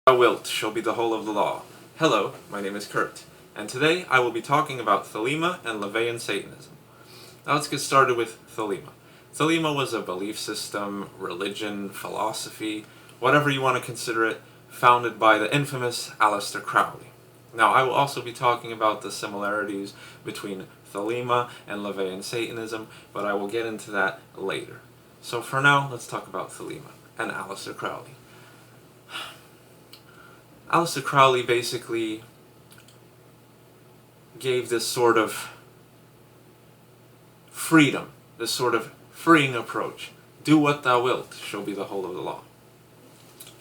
Thou wilt shall be the whole of the law. Hello, my name is Kurt, and today I will be talking about Thelema and Laveyan Satanism. Now let's get started with Thelema. Thelema was a belief system, religion, philosophy, whatever you want to consider it, founded by the infamous Aleister Crowley. Now I will also be talking about the similarities between Thelema and Laveyan Satanism, but I will get into that later. So for now, let's talk about Thelema and Aleister Crowley. Aleister Crowley basically gave this sort of freedom, this sort of freeing approach. Do what thou wilt shall be the whole of the law.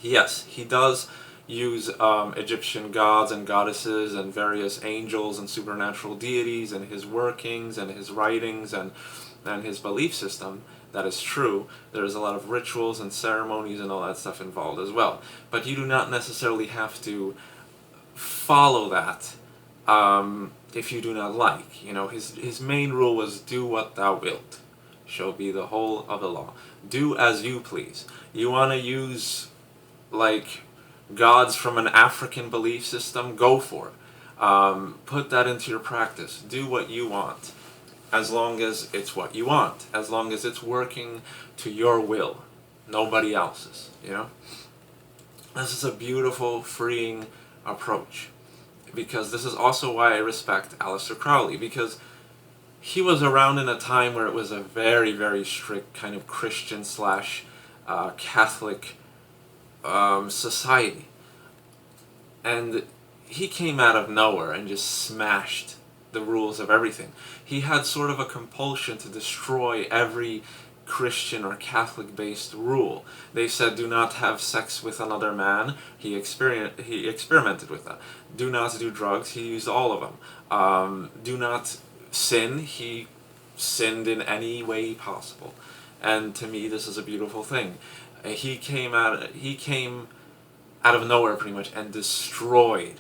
Yes, he does use Egyptian gods and goddesses and various angels and supernatural deities in his workings and his writings and his belief system. That is true. There's a lot of rituals and ceremonies and all that stuff involved as well. But you do not necessarily have to follow that if you do not like. You know, his main rule was do what thou wilt shall be the whole of the law. Do as you please. You want to use, like, gods from an African belief system? Go for it. Put that into your practice. Do what you want. As long as it's what you want, as long as it's working to your will, nobody else's, you know? This is a beautiful, freeing approach, because this is also why I respect Aleister Crowley, because he was around in a time where it was a very, very strict kind of Christian slash Catholic society, and he came out of nowhere and just smashed the rules of everything. He had sort of a compulsion to destroy every Christian or Catholic-based rule. They said, do not have sex with another man. He experimented with that. Do not do drugs. He used all of them. Do not sin. He sinned in any way possible. And to me, this is a beautiful thing. He came out of nowhere, pretty much, and destroyed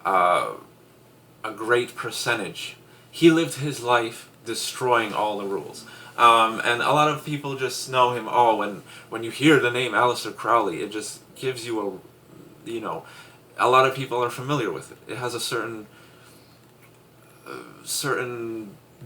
a great percentage. He lived his life destroying all the rules. And a lot of people just know him, when you hear the name Aleister Crowley, it just gives you a lot of people are familiar with it. It has a certain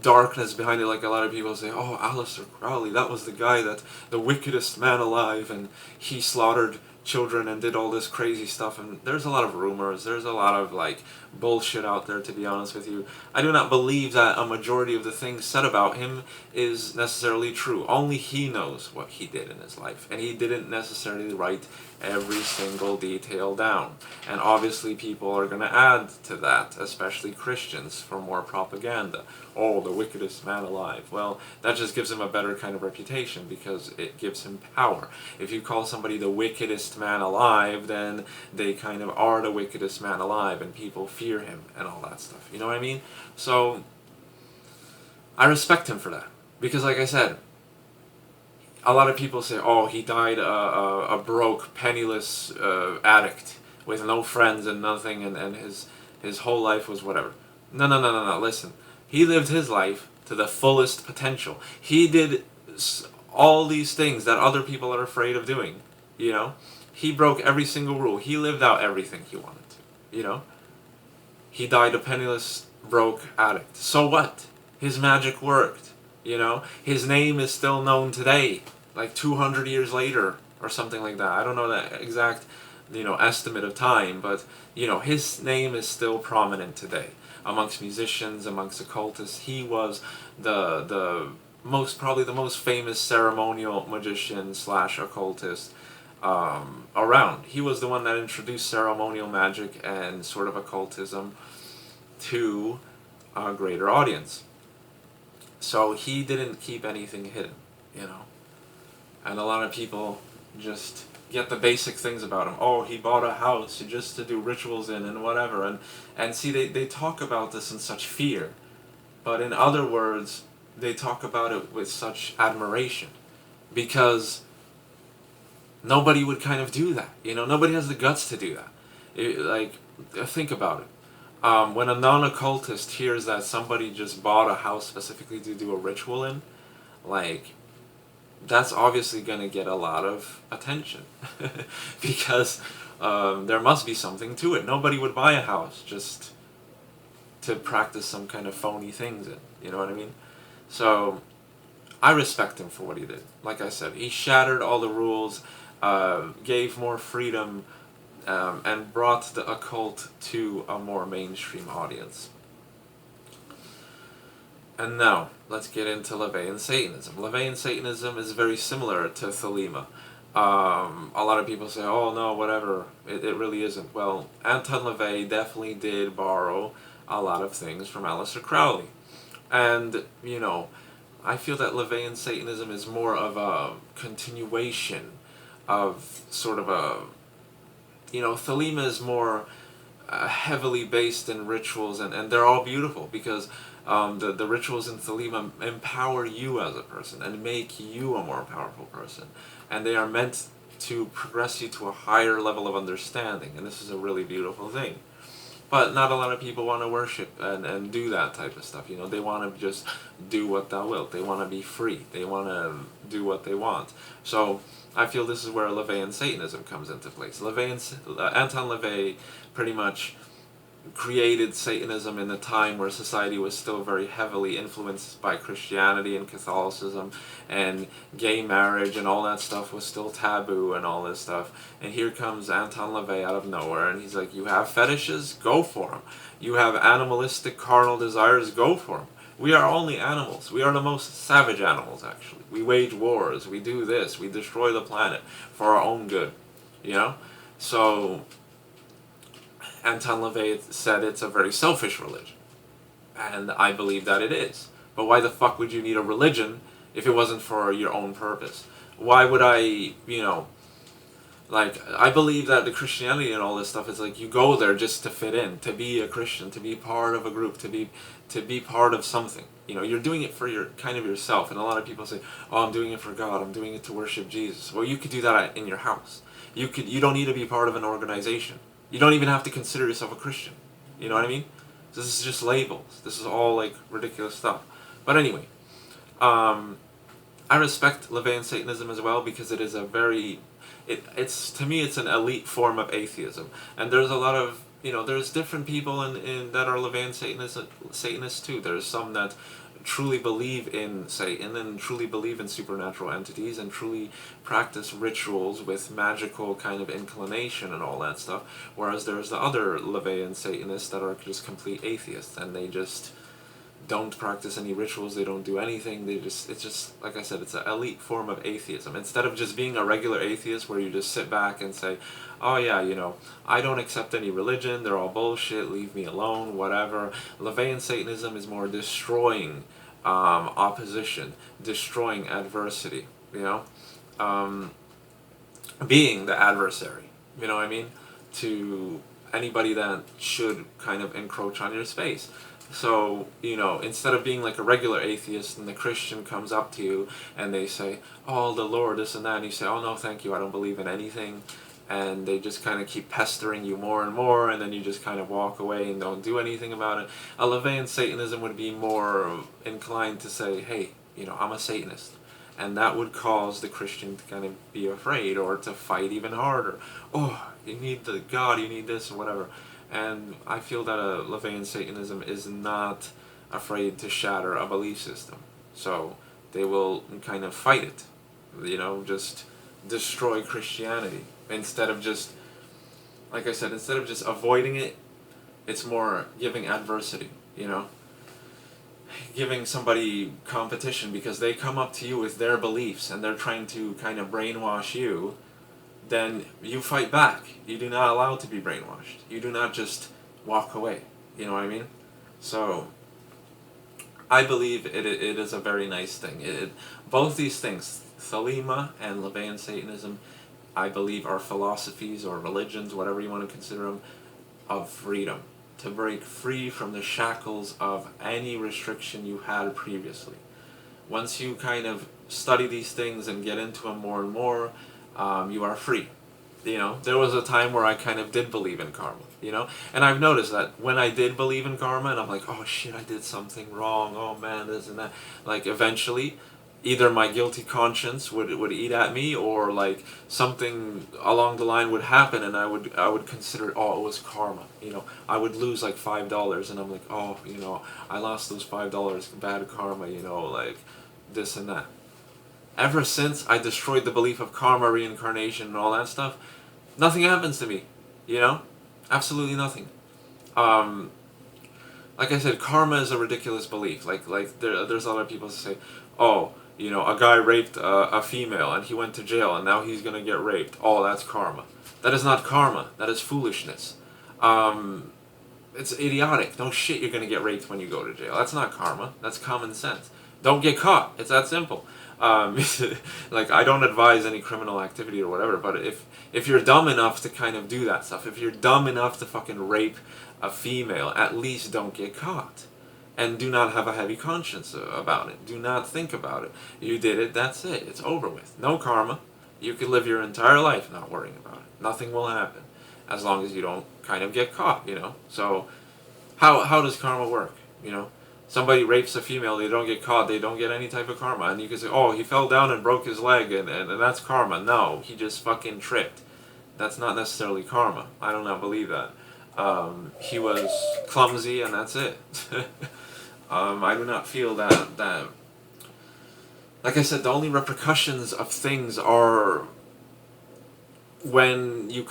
darkness behind it, like a lot of people say, oh, Aleister Crowley, that was the guy that, the wickedest man alive, and he slaughtered children and did all this crazy stuff. And there's a lot of rumors, there's a lot of like bullshit out there, to be honest with you. I do not believe that a majority of the things said about him is necessarily true. Only he knows what he did in his life, and he didn't necessarily write every single detail down. And obviously people are going to add to that, especially Christians, for more propaganda. Oh, the wickedest man alive. Well, that just gives him a better kind of reputation, because it gives him power. If you call somebody the wickedest man alive, then they kind of are the wickedest man alive, and people fear him and all that stuff. You know what I mean? So I respect him for that, because like I said, a lot of people say, oh, he died a broke, penniless addict with no friends and nothing, and his whole life was whatever. No, listen. He lived his life to the fullest potential. He did all these things that other people are afraid of doing, you know? He broke every single rule. He lived out everything he wanted to, you know? He died a penniless, broke addict. So what? His magic worked, you know? His name is still known today, like 200 years later or something like that. I don't know the exact, estimate of time, but, his name is still prominent today amongst musicians, amongst occultists. He was probably the most famous ceremonial magician slash occultist around. He was the one that introduced ceremonial magic and sort of occultism to a greater audience. So he didn't keep anything hidden, And a lot of people just get the basic things about him. Oh, he bought a house just to do rituals in and whatever. And see, they talk about this in such fear. But in other words, they talk about it with such admiration. Because nobody would kind of do that. Nobody has the guts to do that. Think about it. When a non-occultist hears that somebody just bought a house specifically to do a ritual in, that's obviously going to get a lot of attention. Because there must be something to it. Nobody would buy a house just to practice some kind of phony things in. You know what I mean? So I respect him for what he did. Like I said, he shattered all the rules, gave more freedom, and brought the occult to a more mainstream audience. And now, let's get into Laveyan Satanism. Laveyan Satanism is very similar to Thelema. A lot of people say, oh no, whatever, it really isn't. Well, Anton LaVey definitely did borrow a lot of things from Aleister Crowley. And, you know, I feel that Laveyan Satanism is more of a continuation of sort of a, you know, Thelema is more heavily based in rituals, and they're all beautiful because the rituals in Thelema empower you as a person and make you a more powerful person. And they are meant to progress you to a higher level of understanding, and this is a really beautiful thing. But not a lot of people want to worship and do that type of stuff. You know, they want to just do what thou wilt. They want to be free. They want to do what they want. So I feel this is where Laveyan Satanism comes into place. Anton LaVey pretty much created Satanism in a time where society was still very heavily influenced by Christianity and Catholicism, and gay marriage and all that stuff was still taboo and all this stuff. And here comes Anton LaVey out of nowhere, and he's like, you have fetishes? Go for them. You have animalistic carnal desires? Go for them. We are only animals. We are the most savage animals, actually. We wage wars. We do this. We destroy the planet for our own good. You know? So Anton LaVey said it's a very selfish religion. And I believe that it is. But why the fuck would you need a religion if it wasn't for your own purpose? Why would I, you know, like, I believe that the Christianity and all this stuff is like, you go there just to fit in, to be a Christian, to be part of a group, to be part of something. You know, you're doing it for your kind of yourself. And a lot of people say, oh, I'm doing it for God, I'm doing it to worship Jesus. Well, you could do that in your house. You don't need to be part of an organization. You don't even have to consider yourself a Christian. You know what I mean? This is just labels. This is all like ridiculous stuff. But anyway, I respect Laveyan Satanism as well because it is a very, it's to me it's an elite form of atheism. And there's a lot of, you know, there's different people in that are Laveyan Satanists too. There's some that truly believe in Satan and truly believe in supernatural entities and truly practice rituals with magical kind of inclination and all that stuff, whereas there's the other Laveyan Satanists that are just complete atheists and they just don't practice any rituals, they don't do anything, it's just, like I said, it's an elite form of atheism. Instead of just being a regular atheist where you just sit back and say, oh yeah, you know, I don't accept any religion, they're all bullshit, leave me alone, whatever. Laveyan Satanism is more destroying opposition, destroying adversity, you know, being the adversary, you know what I mean, to anybody that should kind of encroach on your space. So, you know, instead of being like a regular atheist and the Christian comes up to you and they say, oh, the Lord, this and that, and you say, oh, no, thank you, I don't believe in anything, and they just kind of keep pestering you more and more, and then you just kind of walk away and don't do anything about it. A Laveyan Satanism would be more inclined to say, hey, you know, I'm a Satanist. And that would cause the Christian to kind of be afraid or to fight even harder. Oh, you need the God, you need this, or whatever. And I feel that a Laveyan Satanism is not afraid to shatter a belief system. So they will kind of fight it, you know, just destroy Christianity. Instead of just, like I said, instead of just avoiding it, it's more giving adversity, you know? Giving somebody competition because they come up to you with their beliefs and they're trying to kind of brainwash you. Then you fight back. You do not allow to be brainwashed. You do not just walk away. You know what I mean? So, I believe it is a very nice thing. Both these things, Thelema and Laveyan Satanism, I believe are philosophies or religions, whatever you want to consider them, of freedom. To break free from the shackles of any restriction you had previously. Once you kind of study these things and get into them more and more, you are free. You know, there was a time where I kind of did believe in karma, you know? And I've noticed that when I did believe in karma, and I'm like, oh shit, I did something wrong, oh man, this and that. Like, eventually, either my guilty conscience would eat at me, or like something along the line would happen, and I would consider, oh, it was karma. I would lose like $5, and I'm like, oh, I lost those $5, bad karma, like this and that. Ever since I destroyed the belief of karma, reincarnation, and all that stuff, nothing happens to me. Absolutely nothing. Um, like I said, karma is a ridiculous belief. There's a lot of people who say, oh, a guy raped a female and he went to jail and now he's gonna get raped. Oh, that's karma. That is not karma. That is foolishness. It's idiotic. No shit, you're gonna get raped when you go to jail. That's not karma. That's common sense. Don't get caught. It's that simple. I don't advise any criminal activity or whatever, but if you're dumb enough to kind of do that stuff, if you're dumb enough to fucking rape a female, at least don't get caught. And do not have a heavy conscience about it. Do not think about it. You did it, that's it. It's over with. No karma. You could live your entire life not worrying about it. Nothing will happen. As long as you don't kind of get caught, So, how does karma work, Somebody rapes a female, they don't get caught, they don't get any type of karma. And you can say, oh, he fell down and broke his leg, and that's karma. No, he just fucking tripped. That's not necessarily karma. I do not believe that. He was clumsy, and that's it. I do not feel that. Like I said, the only repercussions of things are when you're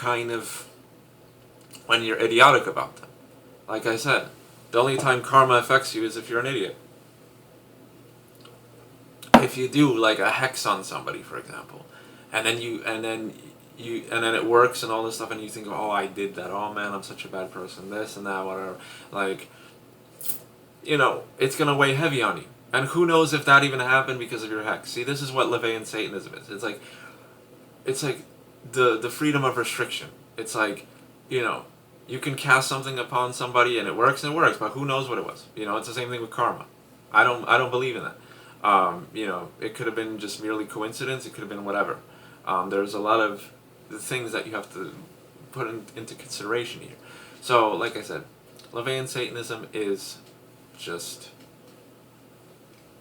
idiotic about them. Like I said, the only time karma affects you is if you're an idiot. If you do like a hex on somebody, for example, and then it works and all this stuff, and you think, oh, I did that. Oh man, I'm such a bad person. This and that, whatever. It's gonna weigh heavy on you. And who knows if that even happened because of your hex. See, this is what Laveyan Satanism is. It's like the freedom of restriction. It's like, you can cast something upon somebody and it works, but who knows what it was. It's the same thing with karma. I don't believe in that. It could have been just merely coincidence. It could have been whatever. There's a lot of things that you have to put into consideration here. So, like I said, Laveyan Satanism is just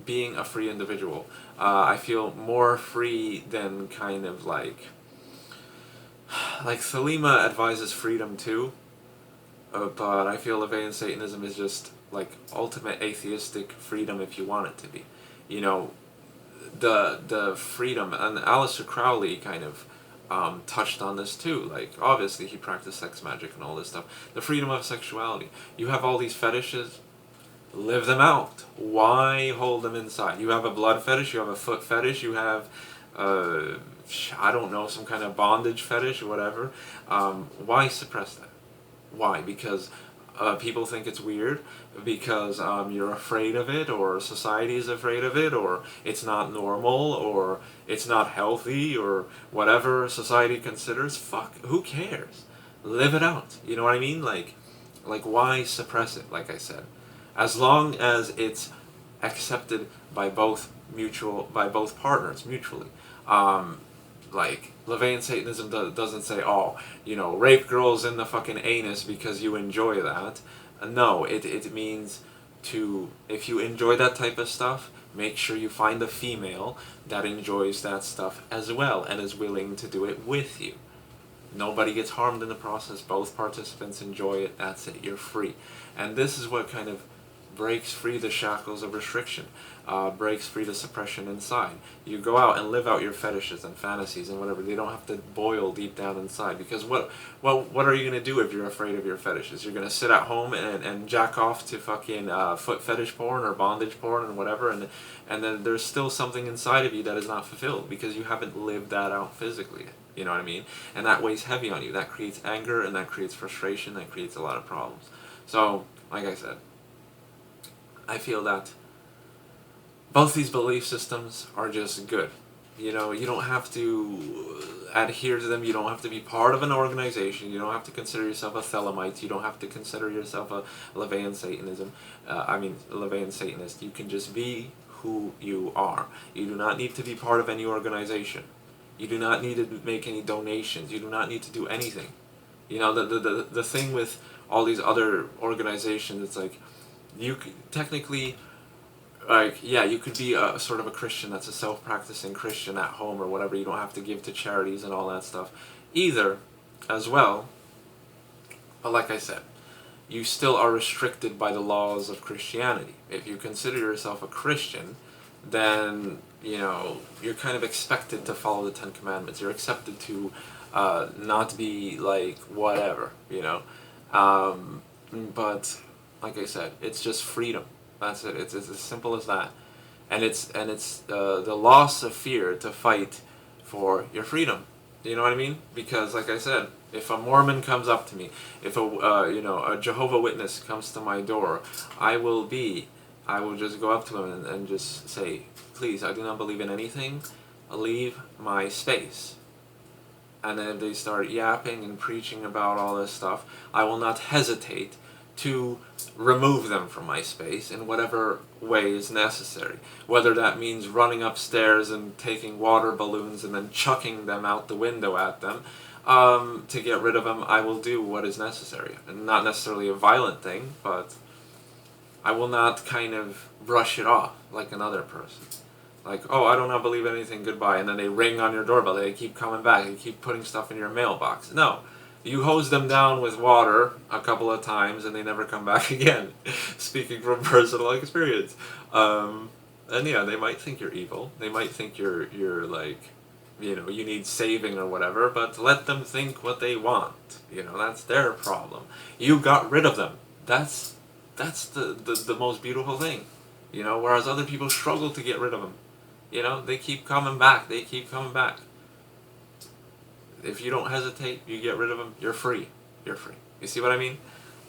being a free individual. I feel more free than kind of like Thelema advises freedom too, but I feel Laveyan Satanism is just like ultimate atheistic freedom if you want it to be. The freedom, and Aleister Crowley kind of touched on this too. Like, obviously he practiced sex magic and all this stuff. The freedom of sexuality. You have all these fetishes, live them out. Why hold them inside? You have a blood fetish, you have a foot fetish, you have I don't know, some kind of bondage fetish or whatever. Why suppress that? Why? Because people think it's weird, because you're afraid of it, or society is afraid of it, or it's not normal, or it's not healthy, or whatever society considers. Fuck, who cares? Live it out. You know what I mean? Like why suppress it? Like I said, as long as it's accepted by both partners mutually. Like, Laveyan Satanism doesn't say, oh, rape girls in the fucking anus because you enjoy that. No, it means if you enjoy that type of stuff, make sure you find a female that enjoys that stuff as well and is willing to do it with you. Nobody gets harmed in the process. Both participants enjoy it. That's it. You're free. And this is what kind of breaks free the shackles of restriction, breaks free the suppression inside. You go out and live out your fetishes and fantasies and whatever. They don't have to boil deep down inside, because what are you going to do if you're afraid of your fetishes? You're going to sit at home and jack off to fucking foot fetish porn or bondage porn and whatever, and then there's still something inside of you that is not fulfilled because you haven't lived that out physically. You know what I mean? And that weighs heavy on you. That creates anger, and that creates frustration, that creates a lot of problems. So, like I said, I feel that both these belief systems are just good. You don't have to adhere to them. You don't have to be part of an organization. You don't have to consider yourself a Thelemite. You don't have to consider yourself a Laveyan Satanist. You can just be who you are. You do not need to be part of any organization. You do not need to make any donations. You do not need to do anything. The thing with all these other organizations, it's like, you technically, like, yeah, you could be a sort of a Christian that's a self-practicing Christian at home or whatever. You don't have to give to charities and all that stuff either, as well. But like I said, you still are restricted by the laws of Christianity. If you consider yourself a Christian, then, you know, you're kind of expected to follow the Ten Commandments. You're accepted to not be like whatever, you know. But like I said, it's just freedom. That's it. It's as simple as that. And it's the loss of fear to fight for your freedom. Do you know what I mean? Because like I said, if a Mormon comes up to me, if a Jehovah Witness comes to my door, I will just go up to him and just say, please, I do not believe in anything. Leave my space. And then if they start yapping and preaching about all this stuff, I will not hesitate to remove them from my space in whatever way is necessary. Whether that means running upstairs and taking water balloons and then chucking them out the window at them to get rid of them, I will do what is necessary. And not necessarily a violent thing, but I will not kind of brush it off like another person. Like, oh, I do not believe anything, goodbye. And then they ring on your doorbell. They keep coming back. They keep putting stuff in your mailbox. No. You hose them down with water a couple of times and they never come back again. Speaking from personal experience. And yeah, they might think you're evil. They might think you're like, you know, you need saving or whatever, but let them think what they want. You know, that's their problem. You got rid of them. That's the most beautiful thing. You know, whereas other people struggle to get rid of them. You know, they keep coming back. They keep coming back. If you don't hesitate, you get rid of them, you're free. You're free. You see what I mean?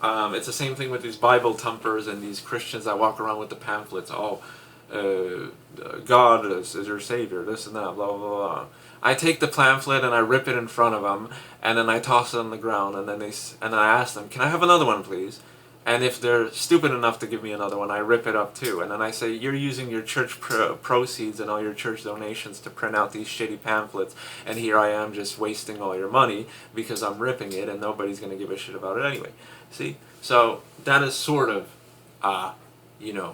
It's the same thing with these Bible thumpers and these Christians that walk around with the pamphlets. Oh, God is your Savior, this and that, blah, blah, blah. I take the pamphlet and I rip it in front of them, and then I toss it on the ground, and then I ask them, can I have another one, please? And if they're stupid enough to give me another one, I rip it up too. And then I say, you're using your church proceeds and all your church donations to print out these shitty pamphlets, and here I am just wasting all your money because I'm ripping it and nobody's going to give a shit about it anyway. See? So that is sort of, you know,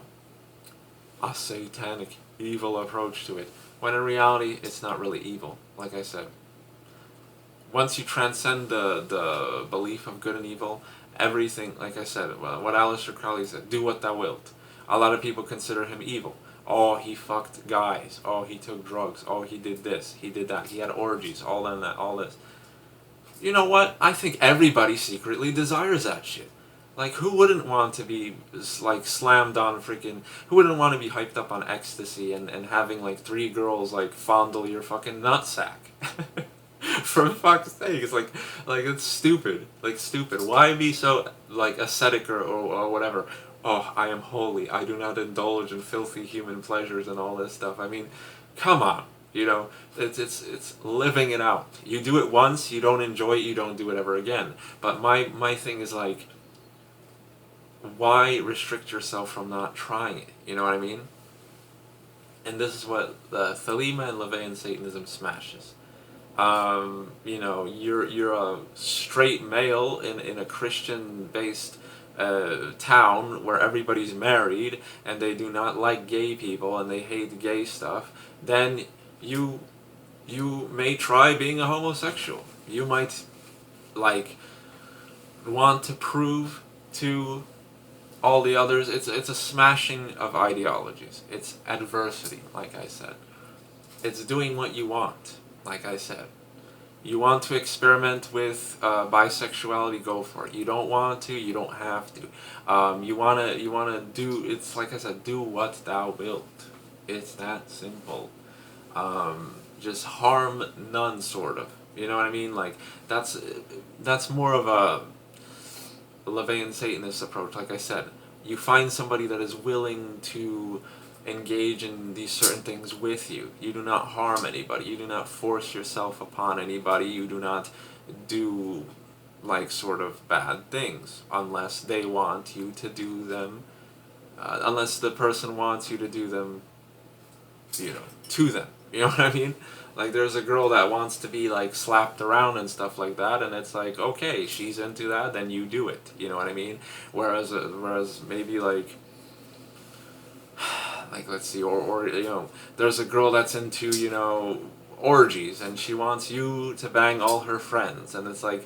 a satanic, evil approach to it. When in reality, it's not really evil, like I said. Once you transcend the belief of good and evil, everything, like I said, what Aleister Crowley said, do what thou wilt. A lot of people consider him evil. Oh, he fucked guys. Oh, he took drugs. Oh, he did this. He did that. He had orgies. All that. All this. You know what? I think everybody secretly desires that shit. Like, who wouldn't want to be, like, slammed on freaking... Who wouldn't want to be hyped up on ecstasy and having, like, 3 girls, like, fondle your fucking nutsack? For fuck's sake, it's like it's stupid. Like, stupid. Why be so, like, ascetic or whatever? Oh, I am holy. I do not indulge in filthy human pleasures and all this stuff. I mean, come on. You know, it's living it out. You do it once, you don't enjoy it, you don't do it ever again. But my thing is, like, why restrict yourself from not trying it? You know what I mean? And this is what the Thelema and Laveyan Satanism smashes. You know, you're a straight male in a Christian-based town where everybody's married and they do not like gay people and they hate gay stuff. Then you may try being a homosexual. You might, like, want to prove to all the others. It's a smashing of ideologies. It's adversity, like I said. It's doing what you want. Like I said, you want to experiment with bisexuality, go for it. You don't want to, you don't have to. You wanna do. It's like I said, do what thou wilt. It's that simple. Just harm none, sort of. You know what I mean? Like, that's more of a Laveyan Satanist approach. Like I said, you find somebody that is willing to engage in these certain things with you. You do not harm anybody. You do not force yourself upon anybody. You do not do, like, sort of bad things unless they want you to do them, unless the person wants you to do them, you know, to them. You know what I mean? Like, there's a girl that wants to be, like, slapped around and stuff like that, and it's like, okay, she's into that, then you do it. You know what I mean? Whereas maybe, like, like, let's see, or there's a girl that's into, orgies, and she wants you to bang all her friends, and it's like,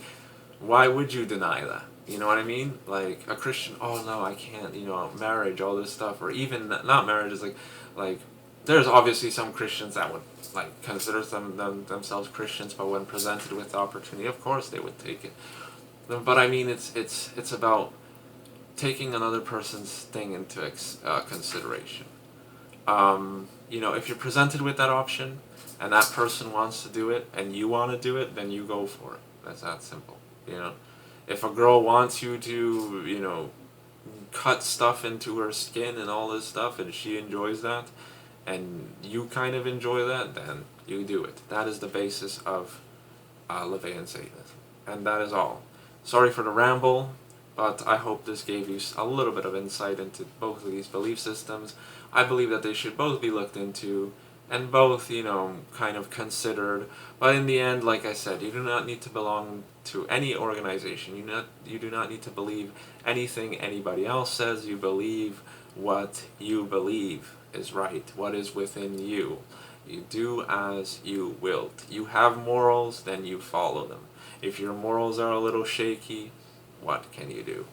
why would you deny that? You know what I mean? Like, a Christian, oh no, I can't, marriage, all this stuff, or even not marriage, is like, there's obviously some Christians that would, like, consider themselves Christians, but when presented with the opportunity, of course they would take it. But I mean, it's about taking another person's thing into consideration. If you're presented with that option, and that person wants to do it, and you want to do it, then you go for it. That's that simple. If a girl wants you to, cut stuff into her skin and all this stuff, and she enjoys that, and you kind of enjoy that, then you do it. That is the basis of Laveyan Satanism. And that is all. Sorry for the ramble, but I hope this gave you a little bit of insight into both of these belief systems. I believe that they should both be looked into, and both, kind of considered. But in the end, like I said, you do not need to belong to any organization. You do not need to believe anything anybody else says. You believe what you believe is right, what is within you. You do as you will. You have morals, then you follow them. If your morals are a little shaky, what can you do?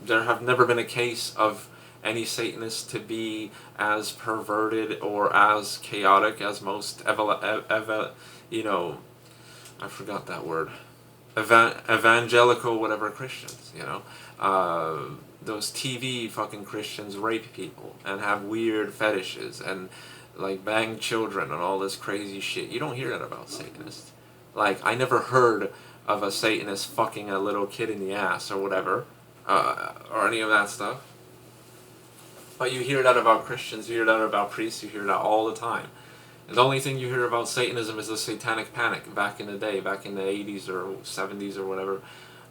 There have never been a case of any Satanists to be as perverted or as chaotic as most I forgot that word, evangelical whatever Christians. Those TV fucking Christians rape people and have weird fetishes and like bang children and all this crazy shit. You don't hear that about Satanists. Like, I never heard of a Satanist fucking a little kid in the ass or whatever, or any of that stuff. But you hear that about Christians, you hear that about priests, you hear that all the time. And the only thing you hear about Satanism is the satanic panic back in the day, back in the 80s or 70s or whatever,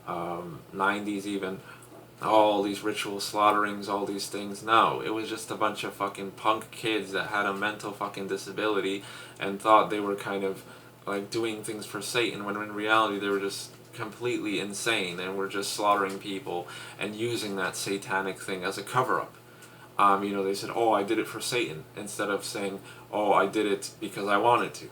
90s even. All these ritual slaughterings, all these things. No, it was just a bunch of fucking punk kids that had a mental fucking disability and thought they were kind of like doing things for Satan, when in reality they were just completely insane and were just slaughtering people and using that satanic thing as a cover-up. They said, oh, I did it for Satan, instead of saying, oh, I did it because I wanted to.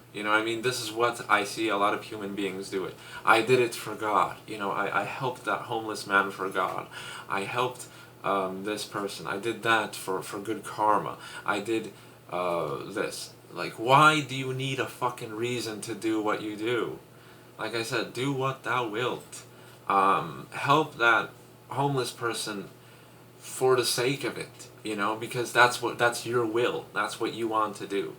This is what I see a lot of human beings do it. I did it for God. I helped that homeless man for God. I helped this person. I did that for good karma. I did this. Like, why do you need a fucking reason to do what you do? Like I said, do what thou wilt. Help that homeless person for the sake of it, because that's your will. That's what you want to do.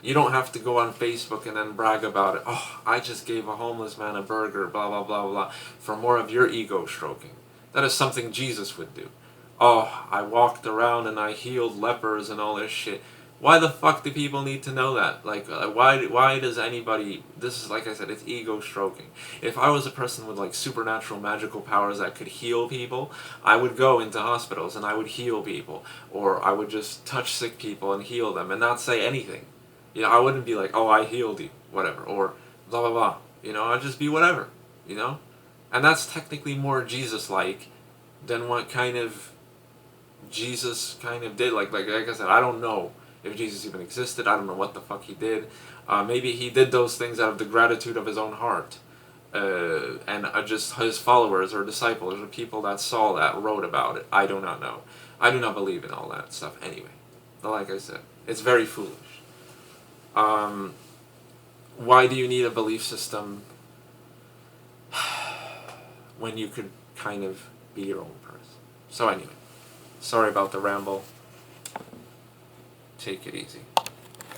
You don't have to go on Facebook and then brag about it. Oh, I just gave a homeless man a burger, blah, blah, blah, blah, for more of your ego stroking. That is something Jesus would do. Oh, I walked around and I healed lepers and all this shit. Why the fuck do people need to know that? Like, why does anybody... This is, like I said, it's ego stroking. If I was a person with, like, supernatural magical powers that could heal people, I would go into hospitals and I would heal people. Or I would just touch sick people and heal them and not say anything. I wouldn't be like, oh, I healed you, whatever. Or blah, blah, blah. I'd just be whatever, And that's technically more Jesus-like than what kind of Jesus kind of did. Like I said, I don't know if Jesus even existed. I don't know what the fuck he did. Maybe he did those things out of the gratitude of his own heart. And just his followers or disciples or people that saw that wrote about it. I do not know. I do not believe in all that stuff anyway. But like I said, it's very foolish. Why do you need a belief system when you could kind of be your own person? So anyway, sorry about the ramble. Take it easy.